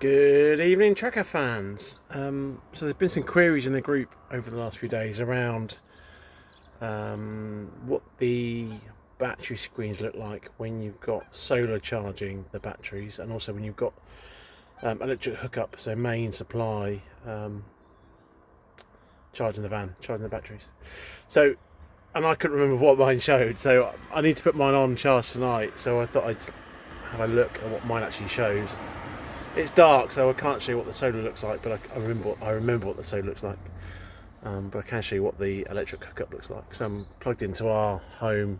Good evening, Tracker fans. So there's been some queries in the group over the last few days around what the battery screens look like when you've got solar charging the batteries, and also when you've got electric hookup, so main supply charging the van, charging the batteries. So, and I couldn't remember what mine showed, so I need to put mine on charge tonight. So I thought I'd have a look at what mine actually shows. It's dark, so I can't show you what the solar looks like, but I remember what the solar looks like. But I can show you what the electric hookup looks like. So I'm plugged into our home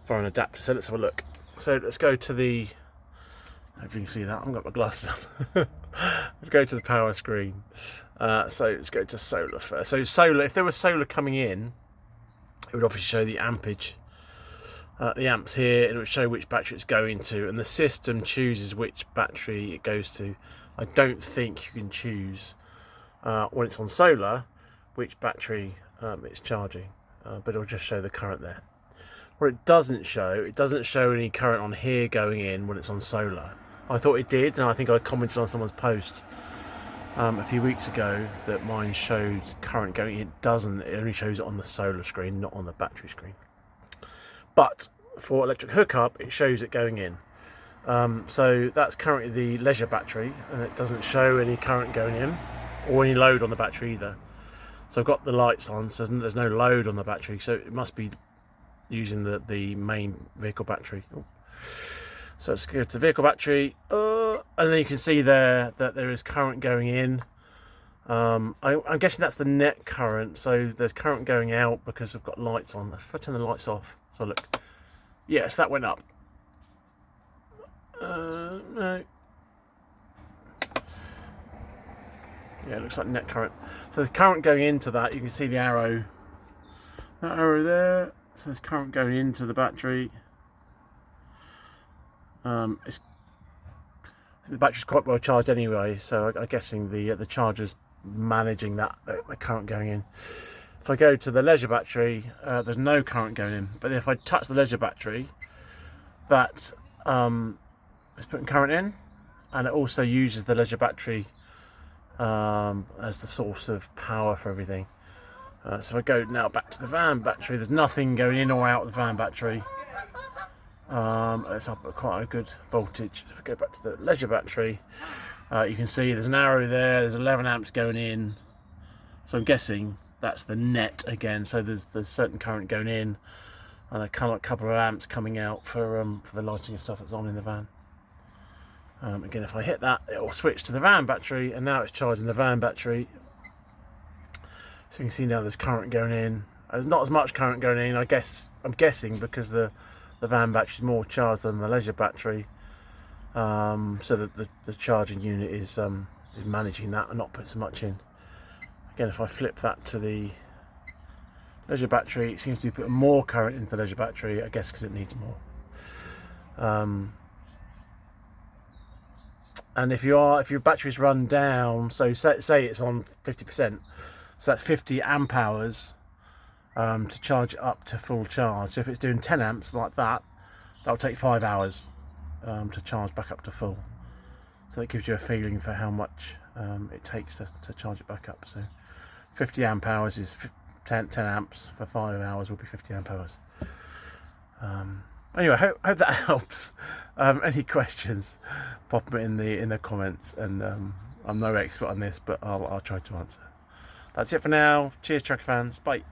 via an adapter. So let's have a look. So let's go to the. Hopefully you can see that. I haven't got my glasses on. Let's go to the power screen. So let's go to solar first. So solar, if there was solar coming in, it would obviously show the ampage. The amps here, it will show which battery it's going to, and the system chooses which battery it goes to. I don't think you can choose when it's on solar which battery it's charging, but it'll just show the current there. What it doesn't show any current on here going in when it's on solar. I thought it did, and I think I commented on someone's post a few weeks ago that mine showed current going in. It doesn't, it only shows it on the solar screen, not on the battery screen. But for electric hookup, it shows it going in. So that's currently the leisure battery, and it doesn't show any current going in or any load on the battery either. So I've got the lights on, so there's no load on the battery, so it must be using the main vehicle battery. So let's go to the vehicle battery, and then you can see there that there is current going in. I'm guessing that's the net current, so there's current going out because I've got lights on. If I turn the lights off, so look, yes, that went up. No, yeah, it looks like net current. So there's current going into that. You can see the arrow, that arrow there. So there's current going into the battery. The battery's quite well charged anyway, so I'm guessing the charger's managing that the current going in. If I go to the leisure battery, there's no current going in, but if I touch the leisure battery, that is putting current in, and it also uses the leisure battery as the source of power for everything. So if I go now back to the van battery, there's nothing going in or out of the van battery. It's up at quite a good voltage. If I go back to the leisure battery, you can see there's an arrow there, there's 11 amps going in, so I'm guessing that's the net again. So there's certain current going in and a couple of amps coming out for the lighting and stuff that's on in the van. Again, if I hit that, it will switch to the van battery, and now it's charging the van battery. So you can see now there's current going in. There's not as much current going in, I'm guessing because the van battery is more charged than the leisure battery, so that the charging unit is managing that and not putting so much in. Again, if I flip that to the leisure battery, it seems to be putting more current into the leisure battery, I guess because it needs more. And if your battery's run down, so say it's on 50%, so that's 50 amp hours to charge it up to full charge. So if it's doing 10 amps like that, that'll take 5 hours to charge back up to full. So that gives you a feeling for how much it takes to charge it back up. So 50 amp hours is 10 amps for 5 hours will be 50 amp hours. Anyway, hope that helps. Any questions, pop them in the comments, and I'm no expert on this, but I'll try to answer. That's it for now. Cheers, Tracker fans. Bye.